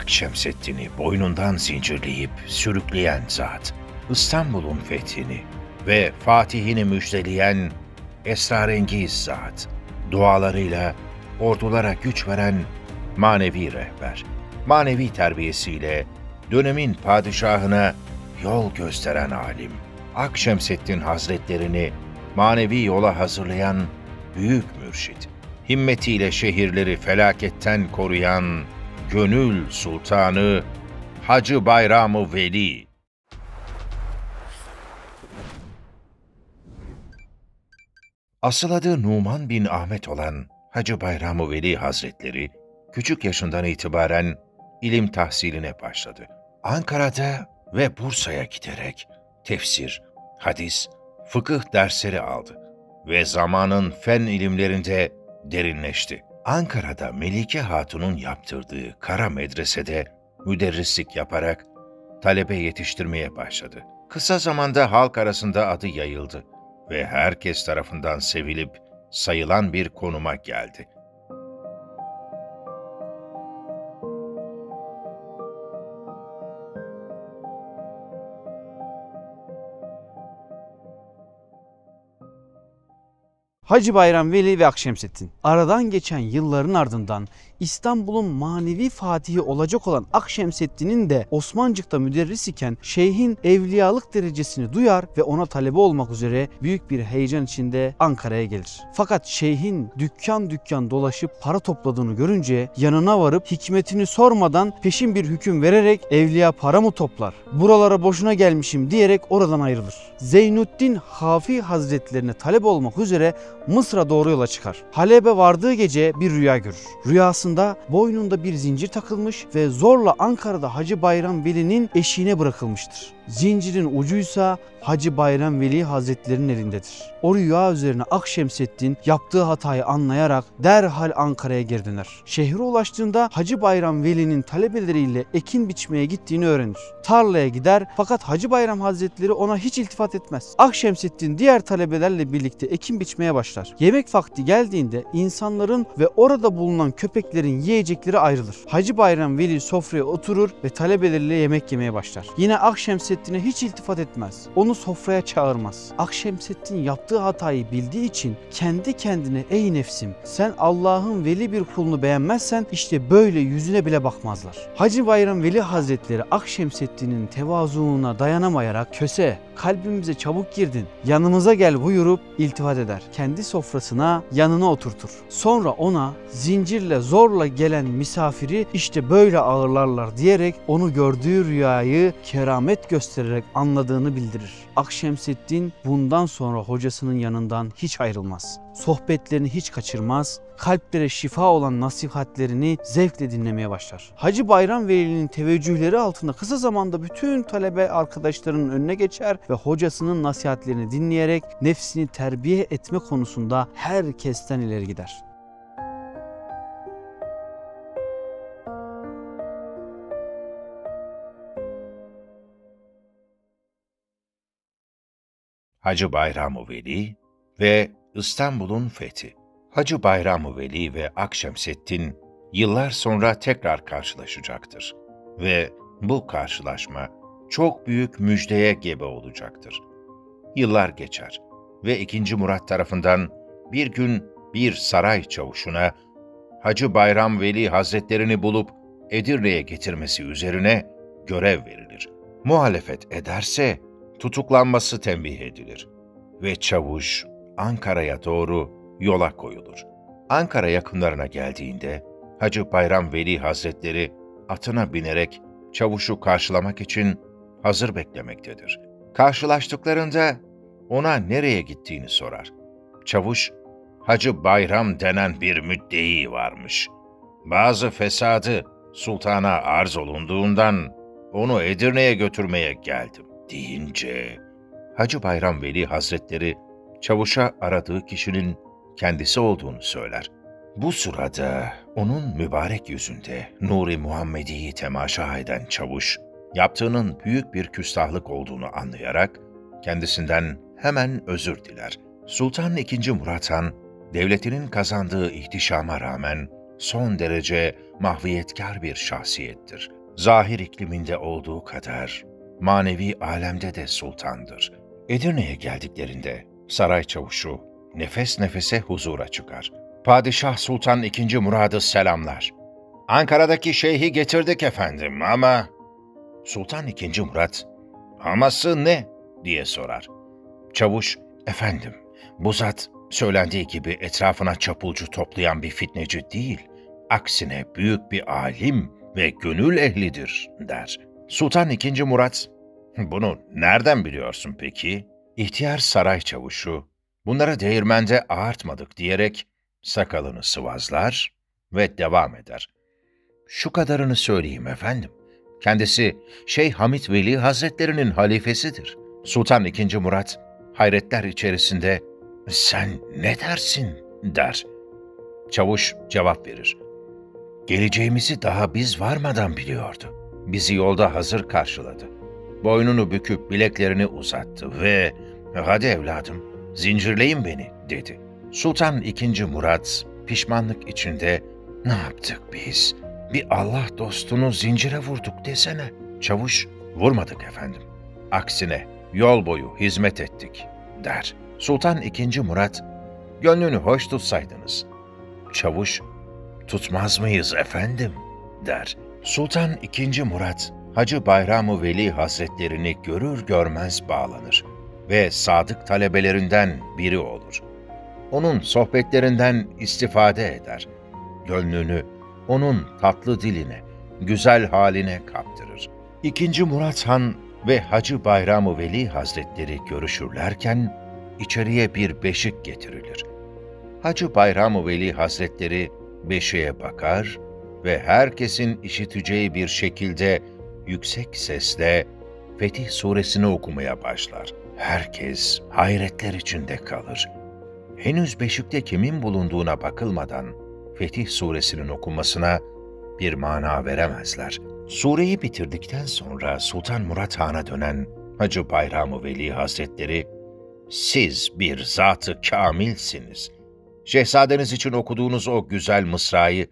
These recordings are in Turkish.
Akşemseddin'i boynundan zincirleyip sürükleyen zat, İstanbul'un fethini ve fatihini müjdeleyen esrarengiz zat, dualarıyla ordulara güç veren manevi rehber, manevi terbiyesiyle dönemin padişahına yol gösteren alim, Akşemseddin Hazretlerini manevi yola hazırlayan büyük mürşit, himmetiyle şehirleri felaketten koruyan gönül sultanı Hacı Bayram-ı Veli. Asıl adı Numan bin Ahmet olan Hacı Bayram-ı Veli Hazretleri, küçük yaşından itibaren ilim tahsiline başladı. Ankara'da ve Bursa'ya giderek tefsir, hadis, fıkıh dersleri aldı ve zamanın fen ilimlerinde derinleşti. Ankara'da Melike Hatun'un yaptırdığı Kara Medrese'de müderrislik yaparak talebe yetiştirmeye başladı. Kısa zamanda halk arasında adı yayıldı ve herkes tarafından sevilip sayılan bir konuma geldi. Hacı Bayram Veli ve Akşemseddin. Aradan geçen yılların ardından İstanbul'un manevi fatihi olacak olan Akşemseddin'in de Osmancık'ta müderris iken şeyhin evliyalık derecesini duyar ve ona talebe olmak üzere büyük bir heyecan içinde Ankara'ya gelir. Fakat şeyhin dükkan dükkan dolaşıp para topladığını görünce yanına varıp hikmetini sormadan peşin bir hüküm vererek evliya para mı toplar, buralara boşuna gelmişim diyerek oradan ayrılır. Zeynüddin Hafi Hazretlerine talep olmak üzere Mısır'a doğru yola çıkar. Halep'e vardığı gece bir rüya görür. Rüyasında boynunda bir zincir takılmış ve zorla Ankara'da Hacı Bayram Veli'nin eşiğine bırakılmıştır. Zincirin ucuysa Hacı Bayram Veli Hazretleri'nin elindedir. O rüya üzerine Akşemseddin yaptığı hatayı anlayarak derhal Ankara'ya geri döner. Şehre ulaştığında Hacı Bayram Veli'nin talebeleriyle ekin biçmeye gittiğini öğrenir. Tarlaya gider fakat Hacı Bayram Hazretleri ona hiç iltifat etmez. Akşemseddin diğer talebelerle birlikte ekin biçmeye başlar. Yemek vakti geldiğinde insanların ve orada bulunan köpeklerin yiyecekleri ayrılır. Hacı Bayram Veli sofraya oturur ve talebeleriyle yemek yemeye başlar. Yine Akşemseddin'e hiç iltifat etmez. Onu sofraya çağırmaz. Akşemseddin yaptığı hatayı bildiği için kendi kendine ey nefsim sen Allah'ın veli bir kulunu beğenmezsen işte böyle yüzüne bile bakmazlar. Hacı Bayram Veli Hazretleri Akşemseddin'in tevazuuna dayanamayarak köse kalbimize çabuk girdin yanımıza gel buyurup iltifat eder. Kendi sofrasına yanına oturtur. Sonra ona zincirle zorla gelen misafiri işte böyle ağırlarlar diyerek onu gördüğü rüyayı keramet göstererek anladığını bildirir. Akşemseddin bundan sonra hocasının yanından hiç ayrılmaz. Sohbetlerini hiç kaçırmaz, kalplere şifa olan nasihatlerini zevkle dinlemeye başlar. Hacı Bayram Veli'nin teveccühleri altında kısa zamanda bütün talebe arkadaşlarının önüne geçer ve hocasının nasihatlerini dinleyerek nefsini terbiye etme konusunda herkesten ileri gider. Hacı Bayram-ı Veli ve İstanbul'un fethi. Hacı Bayram-ı Veli ve Akşemseddin yıllar sonra tekrar karşılaşacaktır ve bu karşılaşma çok büyük müjdeye gebe olacaktır. Yıllar geçer ve 2. Murat tarafından bir gün bir saray çavuşuna Hacı Bayram Veli Hazretlerini bulup Edirne'ye getirmesi üzerine görev verilir. Muhalefet ederse tutuklanması tembih edilir ve çavuş Ankara'ya doğru yola koyulur. Ankara yakınlarına geldiğinde Hacı Bayram Veli Hazretleri atına binerek çavuşu karşılamak için hazır beklemektedir. Karşılaştıklarında ona nereye gittiğini sorar. Çavuş, Hacı Bayram denen bir müddei varmış. Bazı fesadı sultana arz olunduğundan onu Edirne'ye götürmeye geldim deyince Hacı Bayram Veli Hazretleri çavuşa aradığı kişinin kendisi olduğunu söyler. Bu sırada onun mübarek yüzünde Nur-i Muhammedi'yi temaşa eden çavuş, yaptığının büyük bir küstahlık olduğunu anlayarak kendisinden hemen özür diler. Sultan II. Murat Han, devletinin kazandığı ihtişama rağmen son derece mahviyetkar bir şahsiyettir. Zahir ikliminde olduğu kadar manevi alemde de sultandır. Edirne'ye geldiklerinde saray çavuşu nefes nefese huzura çıkar. Padişah Sultan II. Murad'ı selamlar. Ankara'daki şeyhi getirdik efendim ama... Sultan II. Murad, aması ne diye sorar. Çavuş, efendim, bu zat söylendiği gibi etrafına çapulcu toplayan bir fitneci değil, aksine büyük bir alim ve gönül ehlidir der. Sultan II. Murad, bunu nereden biliyorsun peki? İhtiyar saray çavuşu, bunları değirmende ağartmadık diyerek sakalını sıvazlar ve devam eder. Şu kadarını söyleyeyim efendim. Kendisi Şeyh Hamid Veli Hazretlerinin halifesidir. Sultan II. Murad hayretler içerisinde "Sen ne dersin?" der. Çavuş cevap verir. Geleceğimizi daha biz varmadan biliyordu. Bizi yolda hazır karşıladı. Boynunu büküp bileklerini uzattı ve "Hadi evladım, zincirleyin beni." dedi. Sultan II. Murad pişmanlık içinde "Ne yaptık biz? Bir Allah dostunu zincire vurduk desene." Çavuş, "Vurmadık efendim. Aksine yol boyu hizmet ettik." der. Sultan II. Murad, "Gönlünü hoş tutsaydınız." Çavuş, "Tutmaz mıyız efendim?" der. Sultan II. Murad, Hacı Bayram-ı Veli Hazretlerini görür görmez bağlanır ve sadık talebelerinden biri olur. Onun sohbetlerinden istifade eder. Gönlünü onun tatlı diline, güzel haline kaptırır. II. Murat Han ve Hacı Bayram-ı Veli Hazretleri görüşürlerken içeriye bir beşik getirilir. Hacı Bayram-ı Veli Hazretleri beşiğe bakar ve herkesin işiteceği bir şekilde yüksek sesle Fetih Suresini okumaya başlar. Herkes hayretler içinde kalır. Henüz beşikte kimin bulunduğuna bakılmadan Fetih Suresinin okunmasına bir mana veremezler. Sureyi bitirdikten sonra Sultan Murat Han'a dönen Hacı Bayram-ı Veli Hazretleri, "Siz bir zat-ı kamilsiniz. Şehzadeniz için okuduğunuz o güzel mısrayı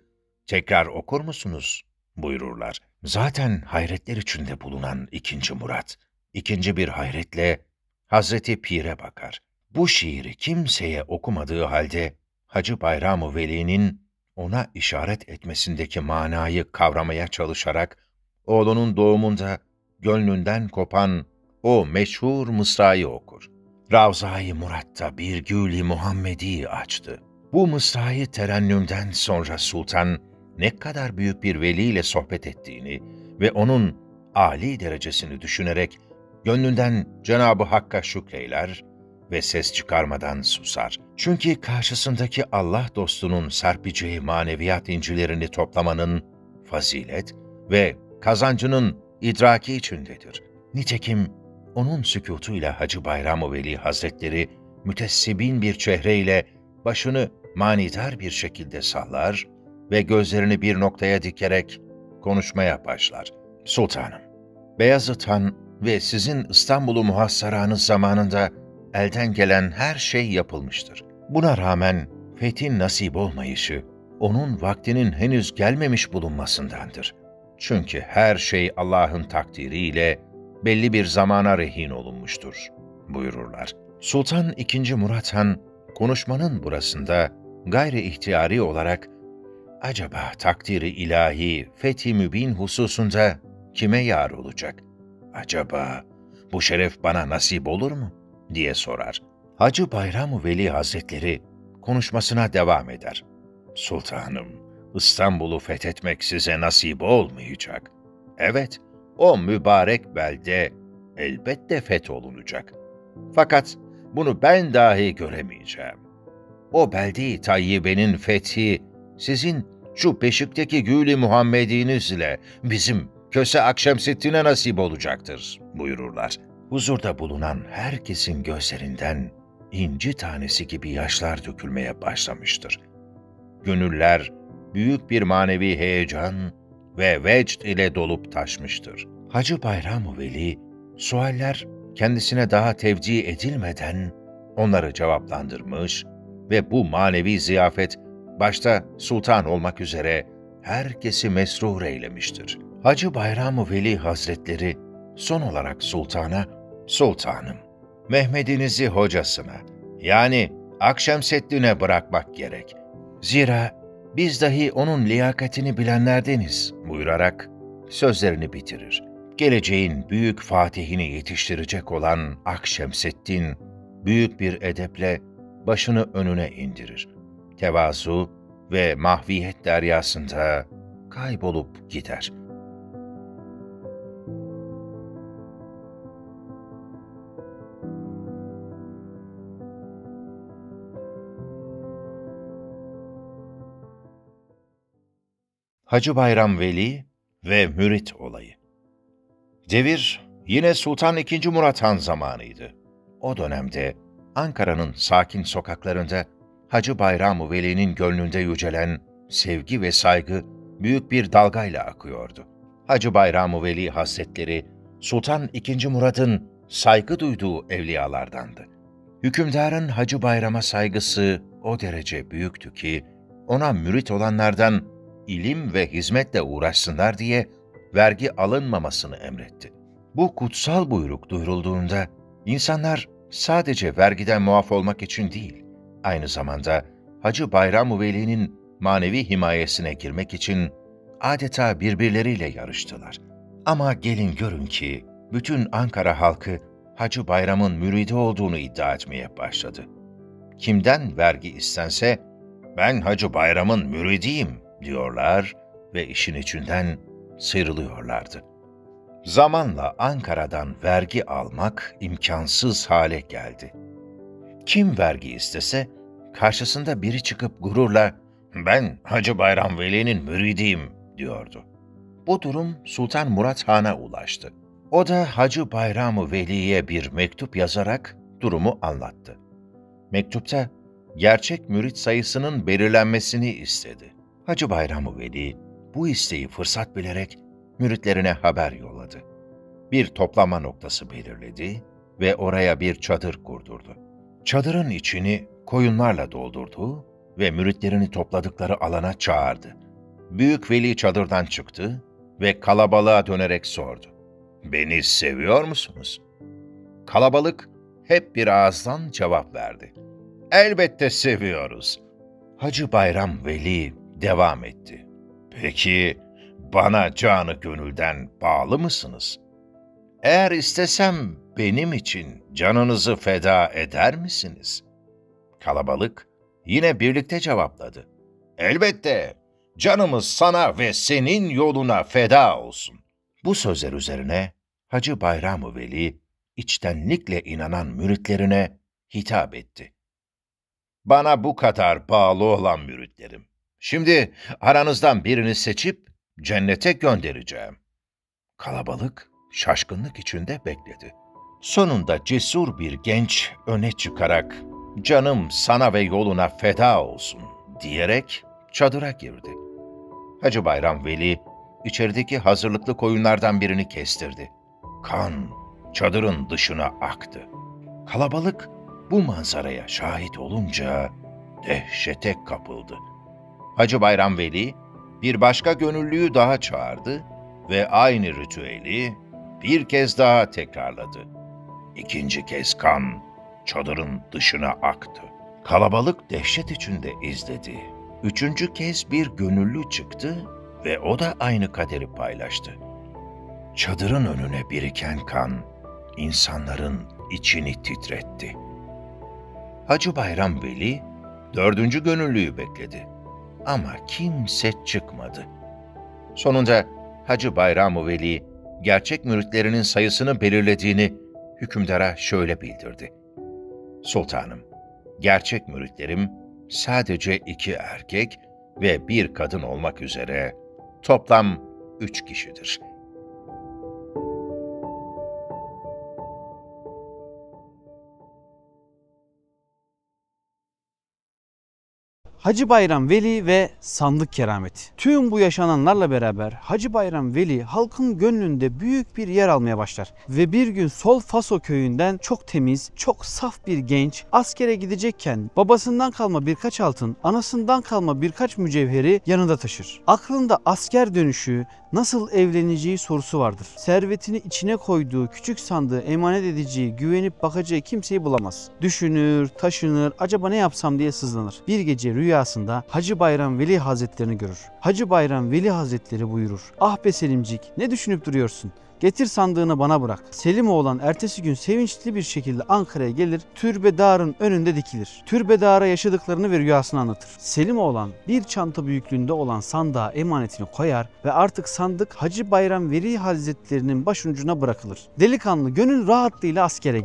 tekrar okur musunuz?" buyururlar. Zaten hayretler içinde bulunan II. Murat, ikinci bir hayretle Hazreti Pir'e bakar. Bu şiiri kimseye okumadığı halde Hacı Bayram-ı Veli'nin ona işaret etmesindeki manayı kavramaya çalışarak oğlunun doğumunda gönlünden kopan o meşhur mısrayı okur. Ravza-i Murat'ta bir gül-i Muhammedi açtı. Bu mısrayı terennümden sonra sultan ne kadar büyük bir veliyle sohbet ettiğini ve onun âli derecesini düşünerek gönlünden Cenab-ı Hakk'a şükreyler ve ses çıkarmadan susar. Çünkü karşısındaki Allah dostunun serpeceği maneviyat incilerini toplamanın fazilet ve kazancının idraki içindedir. Nitekim onun sükûtuyla Hacı Bayram-ı Veli Hazretleri mütessibin bir çehreyle başını manidar bir şekilde sallar ve gözlerini bir noktaya dikerek konuşmaya başlar. "Sultanım, Beyazıt Han ve sizin İstanbul'u muhassaranız zamanında elden gelen her şey yapılmıştır. Buna rağmen fethin nasip olmayışı, onun vaktinin henüz gelmemiş bulunmasındandır. Çünkü her şey Allah'ın takdiriyle belli bir zamana rehin olunmuştur," buyururlar. Sultan II. Murat Han, konuşmanın burasında gayri ihtiyari olarak, acaba takdiri ilahi fethi mübin hususunda kime yar olacak? Acaba bu şeref bana nasip olur mu? Diye sorar. Hacı Bayram-ı Veli Hazretleri konuşmasına devam eder. "Sultanım, İstanbul'u fethetmek size nasip olmayacak. Evet, o mübarek belde elbette fetholunacak. Fakat bunu ben dahi göremeyeceğim. O belde-i tayyibenin fethi sizin şu Beşik'teki Gül-i Muhammedinizle bizim Köse Akşemseddin'e nasip olacaktır," buyururlar. Huzurda bulunan herkesin gözlerinden inci tanesi gibi yaşlar dökülmeye başlamıştır. Gönüller büyük bir manevi heyecan ve vecd ile dolup taşmıştır. Hacı Bayram-ı Veli, sualler kendisine daha tevcih edilmeden onları cevaplandırmış ve bu manevi ziyafet başta sultan olmak üzere herkesi mesrur eylemiştir. Hacı Bayram Veli Hazretleri son olarak sultana, "Sultanım, Mehmed'inizi hocasına, yani Akşemseddin'e bırakmak gerek. Zira biz dahi onun liyakatini bilenlerdeniz," buyurarak sözlerini bitirir. Geleceğin büyük fatihini yetiştirecek olan Akşemseddin, büyük bir edeple başını önüne indirir. Tevazu ve mahviyet deryasında kaybolup gider. Hacı Bayram Veli ve mürit olayı. Devir yine Sultan II. Murat Han zamanıydı. O dönemde Ankara'nın sakin sokaklarında Hacı Bayram Veli'nin gönlünde yücelen sevgi ve saygı büyük bir dalgayla akıyordu. Hacı Bayram Veli Hazretleri Sultan II. Murat'ın saygı duyduğu evliyalardandı. Hükümdarın Hacı Bayram'a saygısı o derece büyüktü ki ona mürit olanlardan ilim ve hizmetle uğraşsınlar diye vergi alınmamasını emretti. Bu kutsal buyruk duyurulduğunda insanlar sadece vergiden muaf olmak için değil, aynı zamanda Hacı Bayram Veli'nin manevi himayesine girmek için adeta birbirleriyle yarıştılar. Ama gelin görün ki bütün Ankara halkı Hacı Bayram'ın müridi olduğunu iddia etmeye başladı. Kimden vergi istense, "Ben Hacı Bayram'ın müridiyim," diyorlar ve işin içinden sıyrılıyorlardı. Zamanla Ankara'dan vergi almak imkansız hale geldi. Kim vergi istese, karşısında biri çıkıp gururla, "Ben Hacı Bayram Veli'nin müridiyim," diyordu. Bu durum Sultan Murat Han'a ulaştı. O da Hacı Bayram Veli'ye bir mektup yazarak durumu anlattı. Mektupta gerçek mürit sayısının belirlenmesini istedi. Hacı Bayram Veli bu isteği fırsat bilerek müritlerine haber yolladı. Bir toplama noktası belirledi ve oraya bir çadır kurdurdu. Çadırın içini koyunlarla doldurdu ve müritlerini topladıkları alana çağırdı. Büyük Veli çadırdan çıktı ve kalabalığa dönerek sordu: "Beni seviyor musunuz?" Kalabalık hep bir ağızdan cevap verdi: "Elbette seviyoruz." Hacı Bayram Veli devam etti: "Peki bana canı gönülden bağlı mısınız? Eğer istesem benim için canınızı feda eder misiniz?" Kalabalık yine birlikte cevapladı: "Elbette, canımız sana ve senin yoluna feda olsun." Bu sözler üzerine Hacı Bayram Veli içtenlikle inanan müritlerine hitap etti: "Bana bu kadar bağlı olan müritlerim, şimdi aranızdan birini seçip cennete göndereceğim." Kalabalık şaşkınlık içinde bekledi. Sonunda cesur bir genç öne çıkarak "Canım sana ve yoluna feda olsun," diyerek çadıra girdi. Hacı Bayram Veli içerideki hazırlıklı koyunlardan birini kestirdi. Kan çadırın dışına aktı. Kalabalık bu manzaraya şahit olunca dehşete kapıldı. Hacı Bayram Veli bir başka gönüllüyü daha çağırdı ve aynı ritüeli bir kez daha tekrarladı. İkinci kez kan çadırın dışına aktı. Kalabalık dehşet içinde izledi. Üçüncü kez bir gönüllü çıktı ve o da aynı kaderi paylaştı. Çadırın önüne biriken kan insanların içini titretti. Hacı Bayram Veli dördüncü gönüllüyü bekledi. Ama kimse çıkmadı. Sonunda Hacı Bayram Veli gerçek müritlerinin sayısını belirlediğini hükümdara şöyle bildirdi: "Sultanım, gerçek müritlerim sadece 2 erkek ve 1 kadın olmak üzere toplam 3 kişidir." Hacı Bayram Veli ve sandık kerameti. Tüm bu yaşananlarla beraber Hacı Bayram Veli halkın gönlünde büyük bir yer almaya başlar. Ve bir gün Sol Faso köyünden çok temiz, çok saf bir genç askere gidecekken babasından kalma birkaç altın, anasından kalma birkaç mücevheri yanında taşır. Aklında asker dönüşü, nasıl evleneceği sorusu vardır. Servetini içine koyduğu küçük sandığı emanet edeceği, güvenip bakacağı kimseyi bulamaz. Düşünür, taşınır, acaba ne yapsam diye sızlanır. Bir gece rüyasında Hacı Bayram Veli Hazretlerini görür. Hacı Bayram Veli Hazretleri buyurur: "Ah be Selimcik, ne düşünüp duruyorsun? Getir sandığını bana bırak." Selimoğlan ertesi gün sevinçli bir şekilde Ankara'ya gelir, türbedarın önünde dikilir. Türbedara yaşadıklarını ve rüyasını anlatır. Selimoğlan bir çanta büyüklüğünde olan sandığa emanetini koyar ve artık sandık Hacı Bayram Veli Hazretlerinin başucuna bırakılır. Delikanlı gönül rahatlığıyla askere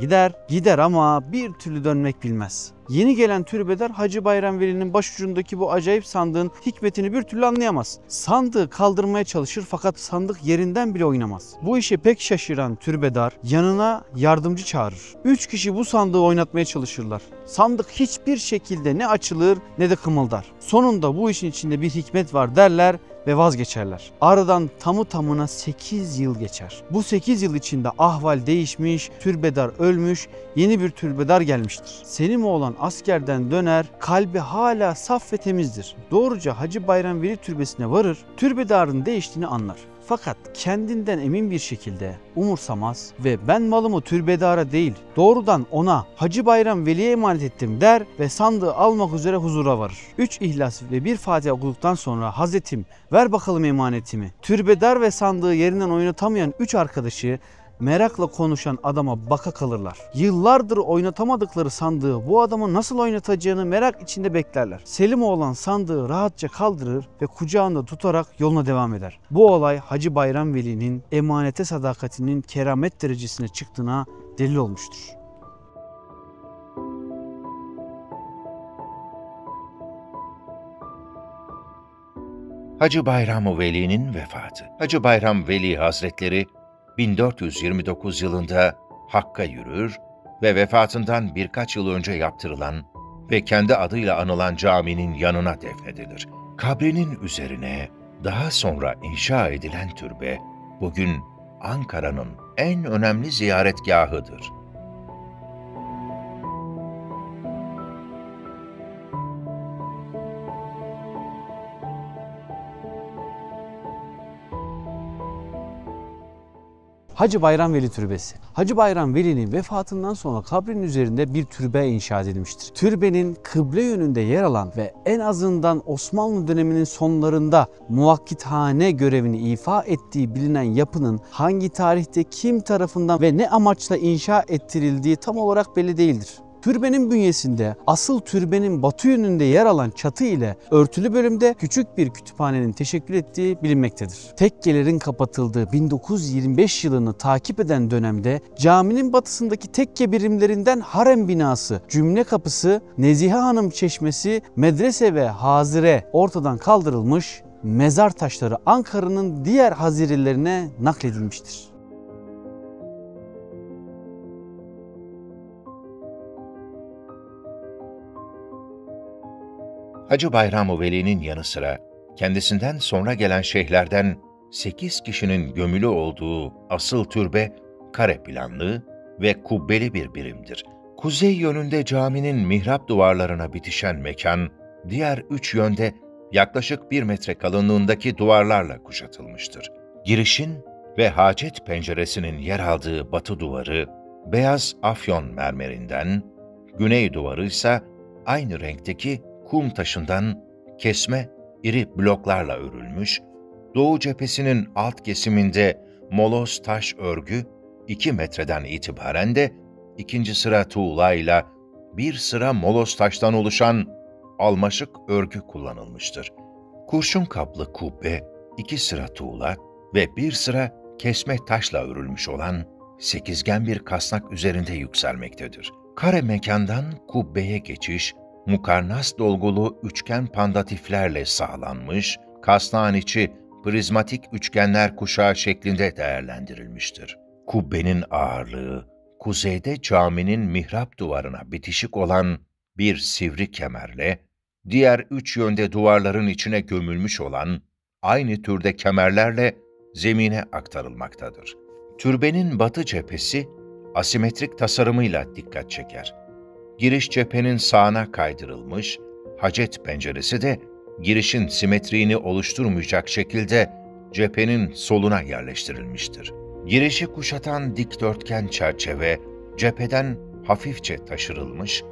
gider ama bir türlü dönmek bilmez. Yeni gelen türbedar Hacı Bayram Veli'nin başucundaki bu acayip sandığın hikmetini bir türlü anlayamaz. Sandığı kaldırmaya çalışır fakat sandık yerinden bile oynamaz. Bu işe pek şaşıran türbedar yanına yardımcı çağırır. 3 kişi bu sandığı oynatmaya çalışırlar. Sandık hiçbir şekilde ne açılır ne de kımıldar. Sonunda bu işin içinde bir hikmet var derler ve vazgeçerler. Aradan tamı tamına 8 yıl geçer. Bu 8 yıl içinde ahval değişmiş, türbedar ölmüş, yeni bir türbedar gelmiştir. Selimoğlan askerden döner, kalbi hala saf ve temizdir. Doğruca Hacı Bayram Veli türbesine varır, türbedarın değiştiğini anlar. Fakat kendinden emin bir şekilde umursamaz ve ben malımı türbedara değil doğrudan ona, Hacı Bayram Veli'ye emanet ettim der ve sandığı almak üzere huzura varır. 3 ihlas ve 1 Fatiha okuduktan sonra "Hazretim, ver bakalım emanetimi." Türbedar ve sandığı yerinden oynatamayan 3 arkadaşı merakla konuşan adama baka kalırlar. Yıllardır oynatamadıkları sandığı bu adamın nasıl oynatacağını merak içinde beklerler. Selimoğlan sandığı rahatça kaldırır ve kucağında tutarak yoluna devam eder. Bu olay Hacı Bayram Veli'nin emanete sadakatinin keramet derecesine çıktığına delil olmuştur. Hacı Bayram Veli'nin vefatı. Hacı Bayram Veli Hazretleri 1429 yılında Hakk'a yürür ve vefatından birkaç yıl önce yaptırılan ve kendi adıyla anılan caminin yanına defnedilir. Kabrinin üzerine daha sonra inşa edilen türbe bugün Ankara'nın en önemli ziyaretgahıdır. Hacı Bayram Veli Türbesi. Hacı Bayram Veli'nin vefatından sonra kabrinin üzerinde bir türbe inşa edilmiştir. Türbenin kıble yönünde yer alan ve en azından Osmanlı döneminin sonlarında muvakkithane görevini ifa ettiği bilinen yapının hangi tarihte kim tarafından ve ne amaçla inşa ettirildiği tam olarak belli değildir. Türbenin bünyesinde asıl türbenin batı yönünde yer alan çatı ile örtülü bölümde küçük bir kütüphanenin teşekkül ettiği bilinmektedir. Tekkelerin kapatıldığı 1925 yılını takip eden dönemde caminin batısındaki tekke birimlerinden harem binası, cümle kapısı, Nezihe Hanım çeşmesi, medrese ve hazire ortadan kaldırılmış, mezar taşları Ankara'nın diğer hazirelerine nakledilmiştir. Hacı Bayram Veli'nin yanı sıra kendisinden sonra gelen şeyhlerden 8 kişinin gömülü olduğu asıl türbe kare planlı ve kubbeli bir birimdir. Kuzey yönünde caminin mihrap duvarlarına bitişen mekan, diğer 3 yönde yaklaşık 1 metre kalınlığındaki duvarlarla kuşatılmıştır. Girişin ve hacet penceresinin yer aldığı batı duvarı beyaz afyon mermerinden, güney duvarı ise aynı renkteki kum taşından kesme iri bloklarla örülmüş, doğu cephesinin alt kesiminde moloz taş örgü 2 metreden itibaren de 2. sıra tuğlayla 1 sıra moloz taştan oluşan almaşık örgü kullanılmıştır. Kurşun kaplı kubbe 2 sıra tuğla ve 1 sıra kesme taşla örülmüş olan sekizgen bir kasnak üzerinde yükselmektedir. Kare mekandan kubbeye geçiş, mukarnas dolgulu üçgen pandatiflerle sağlanmış, kasnağın içi prizmatik üçgenler kuşağı şeklinde değerlendirilmiştir. Kubbenin ağırlığı, kuzeyde caminin mihrap duvarına bitişik olan bir sivri kemerle, diğer 3 yönde duvarların içine gömülmüş olan aynı türde kemerlerle zemine aktarılmaktadır. Türbenin batı cephesi asimetrik tasarımıyla dikkat çeker. Giriş cephenin sağına kaydırılmış, hacet penceresi de girişin simetriğini oluşturmayacak şekilde cephenin soluna yerleştirilmiştir. Girişi kuşatan dikdörtgen çerçeve cepheden hafifçe taşırılmış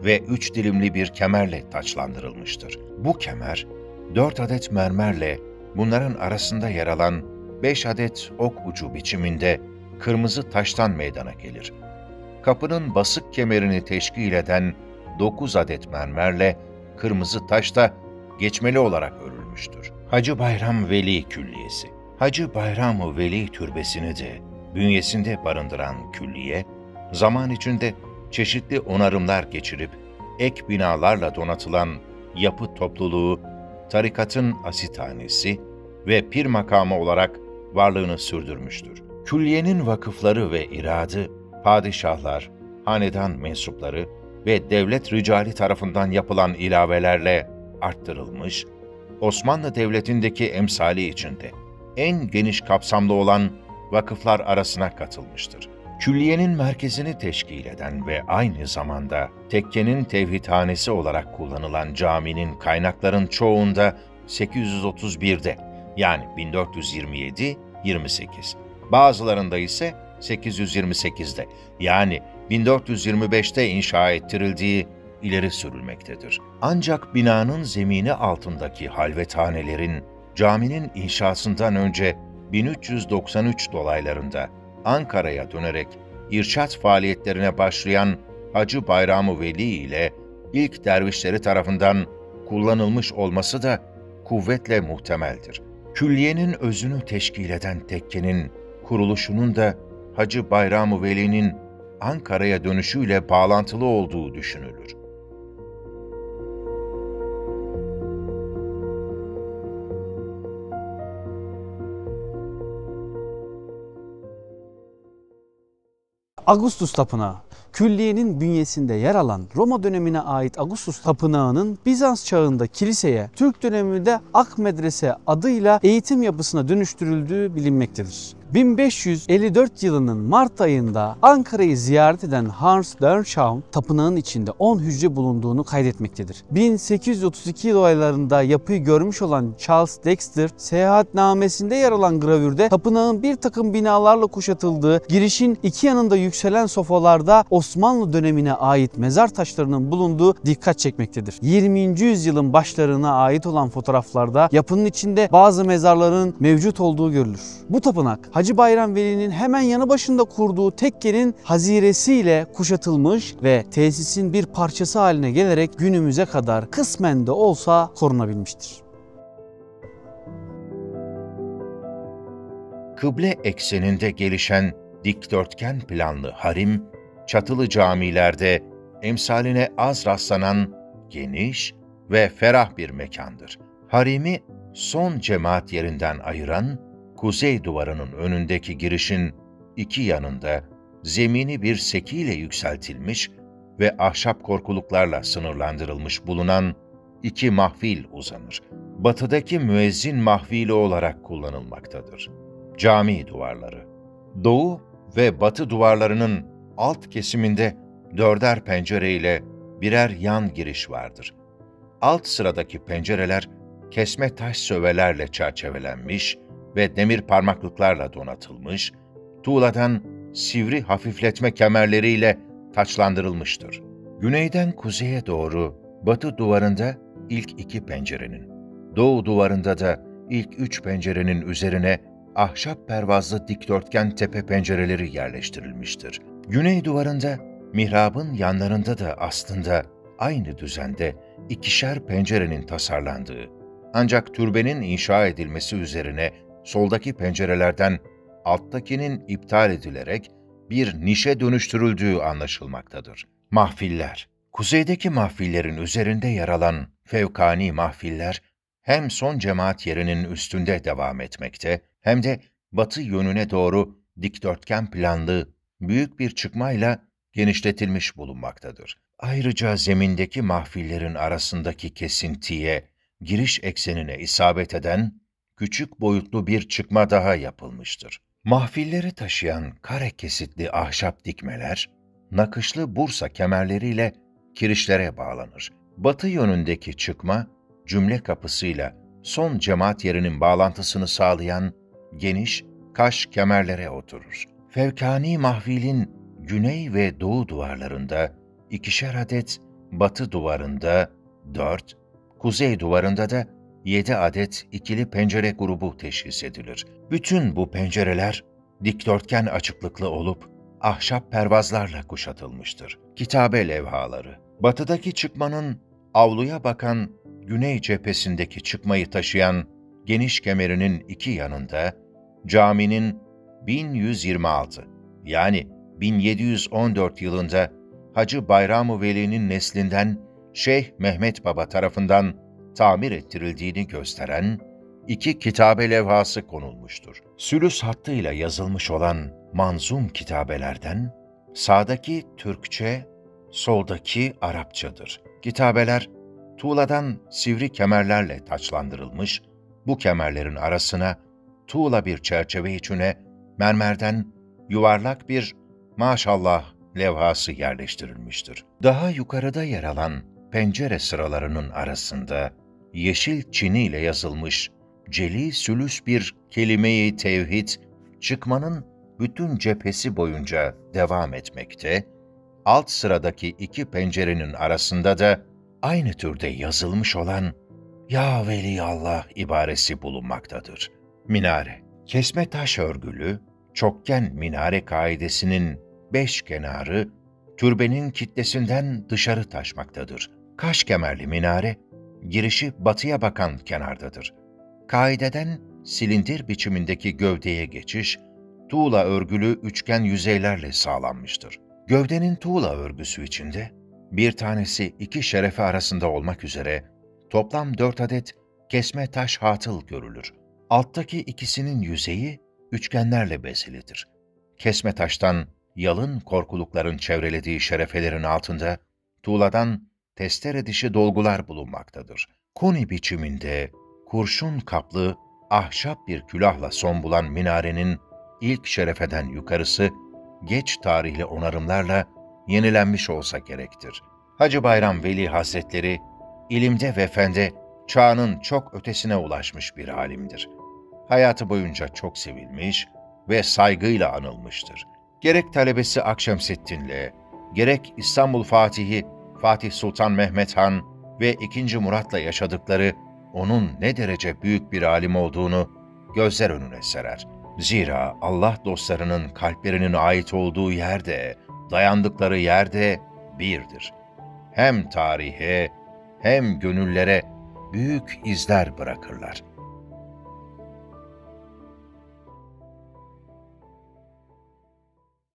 ve 3 dilimli bir kemerle taçlandırılmıştır. Bu kemer 4 adet mermerle bunların arasında yer alan 5 adet ok ucu biçiminde kırmızı taştan meydana gelir. Kapının basık kemerini teşkil eden 9 adet mermerle kırmızı taş da geçmeli olarak örülmüştür. Hacı Bayram Veli Külliyesi. Hacı Bayram Veli Türbesi'ni de bünyesinde barındıran külliye, zaman içinde çeşitli onarımlar geçirip ek binalarla donatılan yapı topluluğu, tarikatın asithanesi ve pir makamı olarak varlığını sürdürmüştür. Külliyenin vakıfları ve iradı, padişahlar, hanedan mensupları ve devlet ricali tarafından yapılan ilavelerle arttırılmış, Osmanlı Devleti'ndeki emsali içinde en geniş kapsamlı olan vakıflar arasına katılmıştır. Külliyenin merkezini teşkil eden ve aynı zamanda tekkenin tevhidhanesi olarak kullanılan caminin kaynakların çoğunda 831'de yani 1427-28, bazılarında ise 828'de yani 1425'te inşa ettirildiği ileri sürülmektedir. Ancak binanın zemini altındaki halvethanelerin caminin inşasından önce 1393 dolaylarında Ankara'ya dönerek irşat faaliyetlerine başlayan Hacı Bayram Veli ile ilk dervişleri tarafından kullanılmış olması da kuvvetle muhtemeldir. Külliyenin özünü teşkil eden tekkenin kuruluşunun da Hacı Bayram Veli'nin Ankara'ya dönüşüyle bağlantılı olduğu düşünülür. Augustus Tapınağı. Külliyenin bünyesinde yer alan Roma dönemine ait Augustus Tapınağı'nın Bizans çağında kiliseye, Türk döneminde Ak Medrese adıyla eğitim yapısına dönüştürüldüğü bilinmektedir. 1554 yılının Mart ayında Ankara'yı ziyaret eden Hans Dernschau, tapınağın içinde 10 hücre bulunduğunu kaydetmektedir. 1832 dolaylarında yapıyı görmüş olan Charles Dexter, seyahatnamesinde yer alan gravürde tapınağın bir takım binalarla kuşatıldığı, girişin iki yanında yükselen sofalarda Osmanlı dönemine ait mezar taşlarının bulunduğu dikkat çekmektedir. 20. yüzyılın başlarına ait olan fotoğraflarda yapının içinde bazı mezarların mevcut olduğu görülür. Bu tapınak Hacı Bayram Veli'nin hemen yanı başında kurduğu tekkenin haziresiyle kuşatılmış ve tesisin bir parçası haline gelerek günümüze kadar kısmen de olsa korunabilmiştir. Kıble ekseninde gelişen dikdörtgen planlı harim, çatılı camilerde emsaline az rastlanan geniş ve ferah bir mekandır. Harimi son cemaat yerinden ayıran, kuzey duvarının önündeki girişin iki yanında zemini bir sekiyle yükseltilmiş ve ahşap korkuluklarla sınırlandırılmış bulunan iki mahfil uzanır. Batıdaki müezzin mahfili olarak kullanılmaktadır. Cami duvarları. Doğu ve batı duvarlarının alt kesiminde 4'er pencere ile birer yan giriş vardır. Alt sıradaki pencereler kesme taş sövelerle çerçevelenmiş ve demir parmaklıklarla donatılmış, tuğladan sivri hafifletme kemerleriyle taçlandırılmıştır. Güneyden kuzeye doğru batı duvarında ilk 2 pencerenin, doğu duvarında da ilk 3 pencerenin üzerine ahşap pervazlı dikdörtgen tepe pencereleri yerleştirilmiştir. Güney duvarında, mihrabın yanlarında da aslında aynı düzende 2'şer pencerenin tasarlandığı, ancak türbenin inşa edilmesi üzerine soldaki pencerelerden alttakinin iptal edilerek bir nişe dönüştürüldüğü anlaşılmaktadır. Mahfiller. Kuzeydeki mahfillerin üzerinde yer alan fevkani mahfiller hem son cemaat yerinin üstünde devam etmekte hem de batı yönüne doğru dikdörtgen planlı büyük bir çıkmayla genişletilmiş bulunmaktadır. Ayrıca zemindeki mahfillerin arasındaki kesintiye, giriş eksenine isabet eden küçük boyutlu bir çıkma daha yapılmıştır. Mahfilleri taşıyan kare kesitli ahşap dikmeler, nakışlı bursa kemerleriyle kirişlere bağlanır. Batı yönündeki çıkma, cümle kapısıyla son cemaat yerinin bağlantısını sağlayan geniş kaş kemerlere oturur. Fevkani mahfilin güney ve doğu duvarlarında 2'şer adet, batı duvarında 4, kuzey duvarında da 7 adet ikili pencere grubu teşhis edilir. Bütün bu pencereler dikdörtgen açıklıklı olup ahşap pervazlarla kuşatılmıştır. Kitabe levhaları, batıdaki çıkmanın avluya bakan güney cephesindeki çıkmayı taşıyan geniş kemerinin iki yanında, caminin 1126 yani 1714 yılında Hacı Bayram-ı Veli'nin neslinden Şeyh Mehmet Baba tarafından tamir ettirildiğini gösteren 2 kitabe levhası konulmuştur. Sülüs hattıyla yazılmış olan manzum kitabelerden sağdaki Türkçe, soldaki Arapçadır. Kitabeler tuğladan sivri kemerlerle taçlandırılmış, bu kemerlerin arasına tuğla bir çerçeve içine mermerden yuvarlak bir maşallah levhası yerleştirilmiştir. Daha yukarıda yer alan pencere sıralarının arasında yeşil çiniyle yazılmış celi sülüs bir kelime-i tevhid çıkmanın bütün cephesi boyunca devam etmekte, alt sıradaki 2 pencerenin arasında da aynı türde yazılmış olan Ya Veliallah ibaresi bulunmaktadır. Minare, kesme taş örgülü, çokgen minare kaidesinin 5 kenarı, türbenin kitlesinden dışarı taşmaktadır. Kaş kemerli minare, girişi batıya bakan kenardadır. Kaideden silindir biçimindeki gövdeye geçiş, tuğla örgülü üçgen yüzeylerle sağlanmıştır. Gövdenin tuğla örgüsü içinde, bir tanesi 2 şerefe arasında olmak üzere, toplam 4 adet kesme taş hatıl görülür. Alttaki ikisinin yüzeyi üçgenlerle bezelidir. Kesme taştan yalın korkulukların çevrelediği şerefelerin altında tuğladan testere dişi dolgular bulunmaktadır. Koni biçiminde kurşun kaplı ahşap bir külahla son bulan minarenin ilk şerefeden yukarısı geç tarihli onarımlarla yenilenmiş olsa gerektir. Hacı Bayram Veli Hazretleri ilimde ve fende çağının çok ötesine ulaşmış bir alimdir. Hayatı boyunca çok sevilmiş ve saygıyla anılmıştır. Gerek talebesi Akşemseddin'le, gerek İstanbul Fatihi Fatih Sultan Mehmet Han ve II. Murat'la yaşadıkları onun ne derece büyük bir alim olduğunu gözler önüne serer. Zira Allah dostlarının kalplerinin ait olduğu yerde, dayandıkları yerde birdir. Hem tarihe hem gönüllere büyük izler bırakırlar.